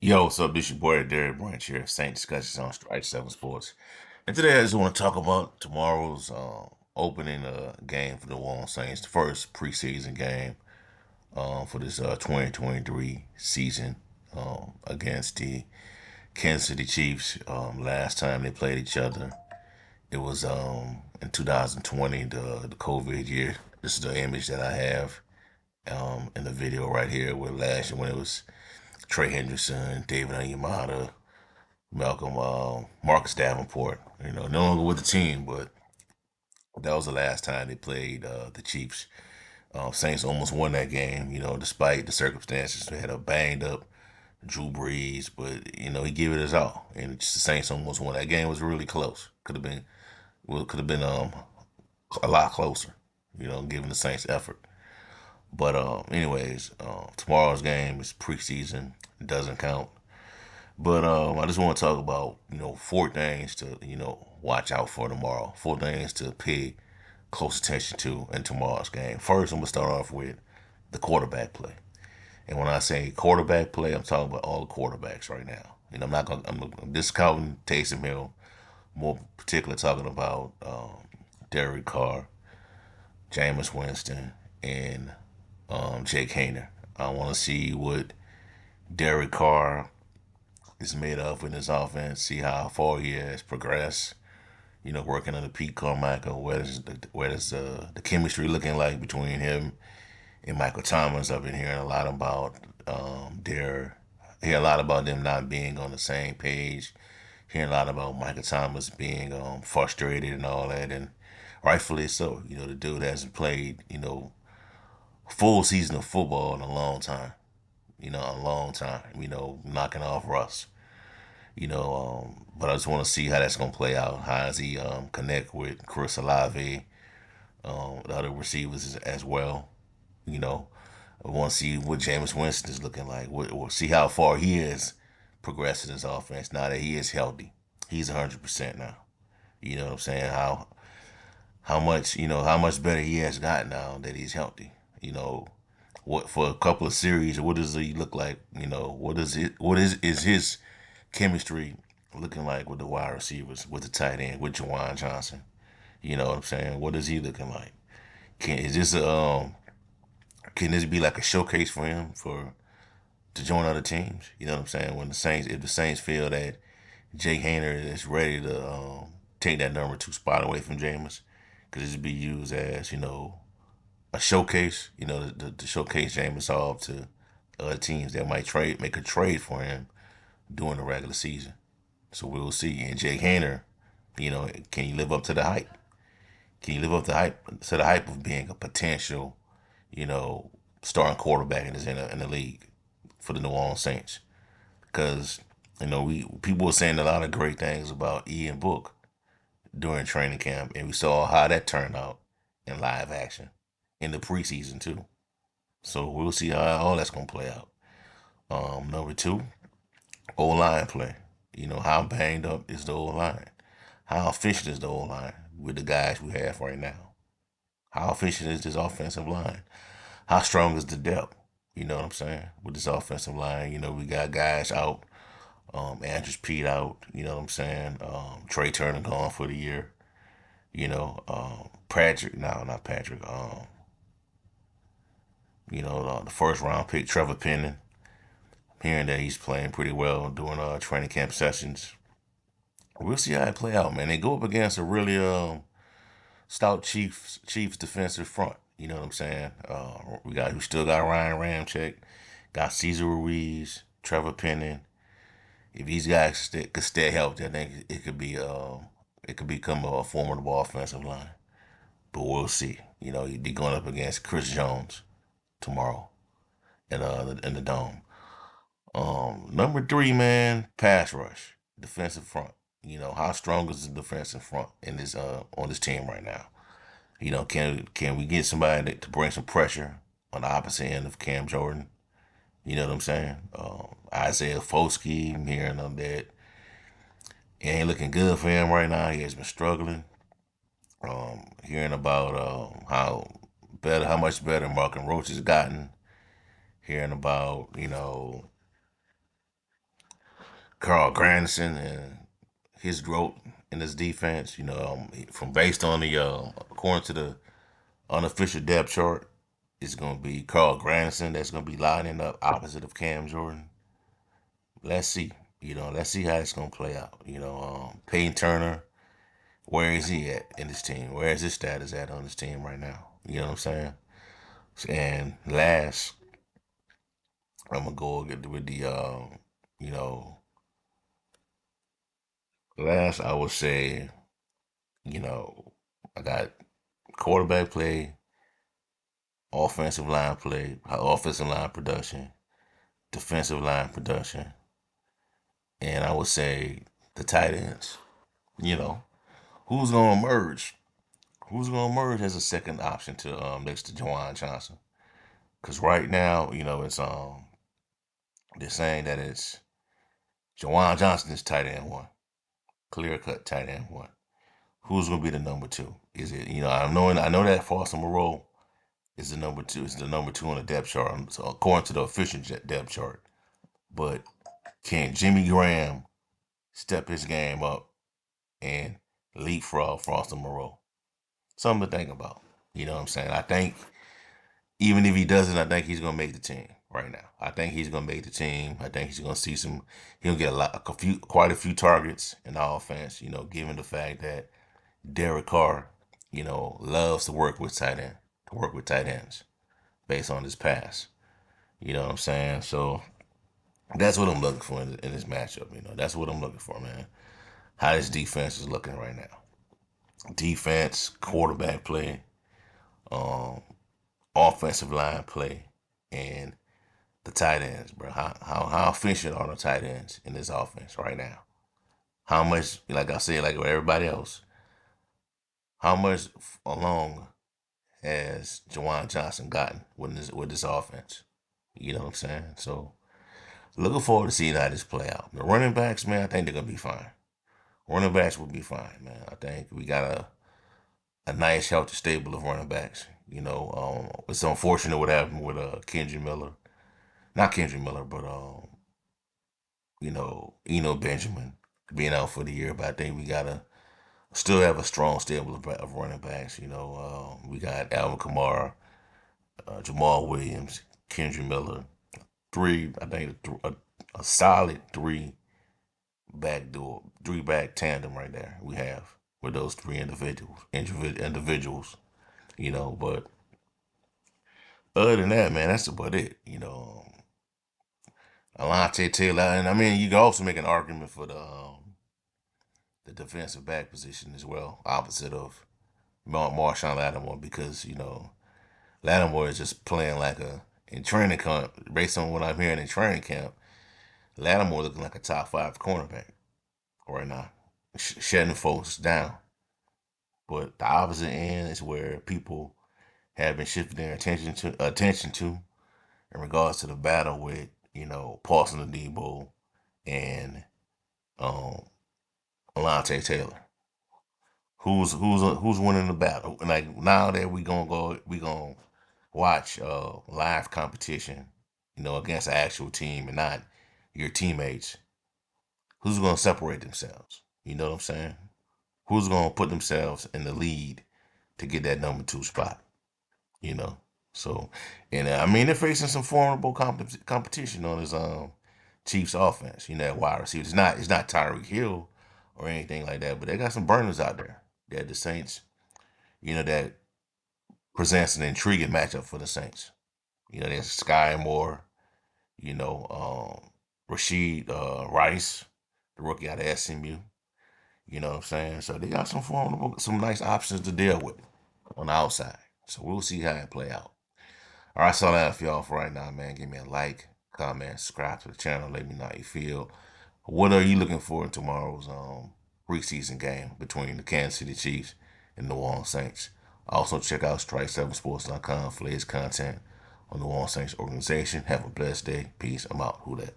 Yo, what's up? This your boy Derek Branch here, Saint Discussions on Strike 7 Sports. And today I just want to talk about tomorrow's opening game for the New Orleans Saints, the first preseason game for this 2023 season against the Kansas City Chiefs. Last time they played each other, it was in 2020, the COVID year. This is the image that I have in the video right here with last year when it was Trey Hendrickson, David Onyemata, Malcolm, Marcus Davenport. No longer with the team, but that was the last time they played the Chiefs. Saints almost won that game, despite the circumstances. They had a banged up Drew Brees, but he gave it his all, and the Saints almost won. That game was really close. Could have been a lot closer, given the Saints' effort. But anyways, tomorrow's game is preseason. It doesn't count. But I just want to talk about, four things to, watch out for tomorrow. Four things to pay close attention to in tomorrow's game. First, I'm going to start off with the quarterback play. And when I say quarterback play, I'm talking about all the quarterbacks right now. I'm discounting Taysom Hill, more particularly talking about Derek Carr, Jameis Winston, and Jake Hayner. I want to see what Derek Carr is made of in his offense, see how far he has progressed. Working under Pete Carmichael, what is the chemistry looking like between him and Michael Thomas? I've been hearing a lot about hear a lot about them not being on the same page. Hearing a lot about Michael Thomas being frustrated and all that, and rightfully so. The dude hasn't played full season of football in a long time. A long time. Knocking off Russ. But I just want to see how that's gonna play out. How does he connect with Chris Olave, the other receivers as well? You know, I want to see what Jameis Winston is looking like. We'll see how far he has progressed in his offense now that he is healthy. He's 100% now. You know what I'm saying? How much better he has gotten now that he's healthy. What for a couple of series, what does he look like? What is his chemistry looking like with the wide receivers, with the tight end, with Jawan Johnson? You know what I'm saying? What is he looking like? Can is this a can this be like a showcase for him for to join other teams? You know what I'm saying? If the Saints feel that Jake Hayner is ready to take that number two spot away from Jameis, could this be used as a showcase? To showcase Jameis off to other teams that might make a trade for him during the regular season. So we'll see. And Jake Hayner, can he live up to the hype? Can he live up to the hype of being a potential, you know, starting quarterback in the league for the New Orleans Saints? Because we people were saying a lot of great things about Ian Book during training camp, and we saw how that turned out in live action in the preseason too. So we'll see how all that's gonna play out. Number two, O line play. How banged up is the O line? How efficient is the O line with the guys we have right now? How efficient is this offensive line? How strong is the depth? You know what I'm saying? With this offensive line, we got guys out. Andrews Pete out. You know what I'm saying? Trey Turner gone for the year. Patrick. No, not Patrick. The first round pick Trevor Penning. Hearing that he's playing pretty well during training camp sessions. We'll see how it play out, man. They go up against a really stout Chiefs defensive front. You know what I'm saying? We still got Ryan Ramczyk, got Cesar Ruiz, Trevor Penning. If these guys could stay healthy, I think it could become a formidable offensive line. But we'll see. He'd be going up against Chris Jones tomorrow in the dome. Number three, man, pass rush, defensive front. How strong is the defensive front in this on this team right now? Can we get somebody to bring some pressure on the opposite end of Cam Jordan? You know what I'm saying? Isaiah Foskey, I'm hearing of that. It ain't looking good for him right now. He has been struggling. Hearing about how much better Mark and Roach has gotten. Hearing about Carl Granderson and his growth in his defense. From based on the according to the unofficial depth chart, it's going to be Carl Granderson that's going to be lining up opposite of Cam Jordan. Let's see. Let's see how it's going to play out. Peyton Turner, where is he at in this team? Where is his status at on this team right now? You know what I'm saying? And last, I'm gonna go with the you know, last I would say, you know, I got quarterback play, offensive line production, defensive line production, and I would say the tight ends. You know, who's gonna emerge? Who's gonna emerge as a second option to next to Jawan Johnson? Because right now, it's they're saying that it's Jawan Johnson is tight end one, clear cut tight end one. Who's gonna be the number two? Is it I know that Foster Moreau is the number two. Is the number two on the depth chart, so according to the official depth chart. But can Jimmy Graham step his game up and leapfrog Foster Moreau? Something to think about. You know what I'm saying? I think even if he doesn't, I think he's gonna make the team right now. I think he's gonna make the team. I think he's gonna see some. He'll get quite a few targets in the offense. Given the fact that Derek Carr, loves to work with tight ends based on his pass. You know what I'm saying? So that's what I'm looking for in this matchup. That's what I'm looking for, man. How this defense is looking right now. Defense, quarterback play, um, offensive line play, and the tight ends, bro. How efficient are the tight ends in this offense right now? How much, like I said, like with everybody else, how much along has Jawan Johnson gotten with this offense? You know what I'm saying? So looking forward to seeing how this play out. The running backs, man, I think they're gonna be fine. Running backs will be fine, man. I think we got a nice, healthy stable of running backs. It's unfortunate what happened with Kendrick Miller, not Kendrick Miller, but Eno Benjamin being out for the year. But I think we gotta still have a strong stable of running backs. We got Alvin Kamara, Jamal Williams, Kendrick Miller, three. I think a solid three back tandem right there. We have with those three individuals. But other than that, man, that's about it. Alante Taylor, and I mean, you can also make an argument for the defensive back position as well, opposite of Marshawn Lattimore, because Lattimore is just playing like in training camp. Based on what I'm hearing in training camp, Lattimore looking like a top five cornerback right now, shutting folks down. But the opposite end is where people have been shifting their attention to in regards to the battle with Paulson Adebo and um, Alante Taylor. Who's winning the battle? Like now that we gonna watch live competition, against an actual team and not your teammates. Who's gonna separate themselves? You know what I'm saying? Who's gonna put themselves in the lead to get that number two spot? You know. So, and I mean they're facing some formidable competition on his Chiefs offense. At wide receiver. It's not Tyreek Hill or anything like that, but they got some burners out there. They had the Saints. That presents an intriguing matchup for the Saints. There's Sky Moore. Rashid Rice, the rookie out of SMU. You know what I'm saying? So they got some nice options to deal with on the outside. So we'll see how it play out. All right, that's all I have for y'all for right now, man. Give me a like, comment, subscribe to the channel. Let me know how you feel. What are you looking for in tomorrow's preseason game between the Kansas City Chiefs and the New Orleans Saints? Also, check out strike7sports.com for latest content on the New Orleans Saints organization. Have a blessed day. Peace. I'm out. Who that?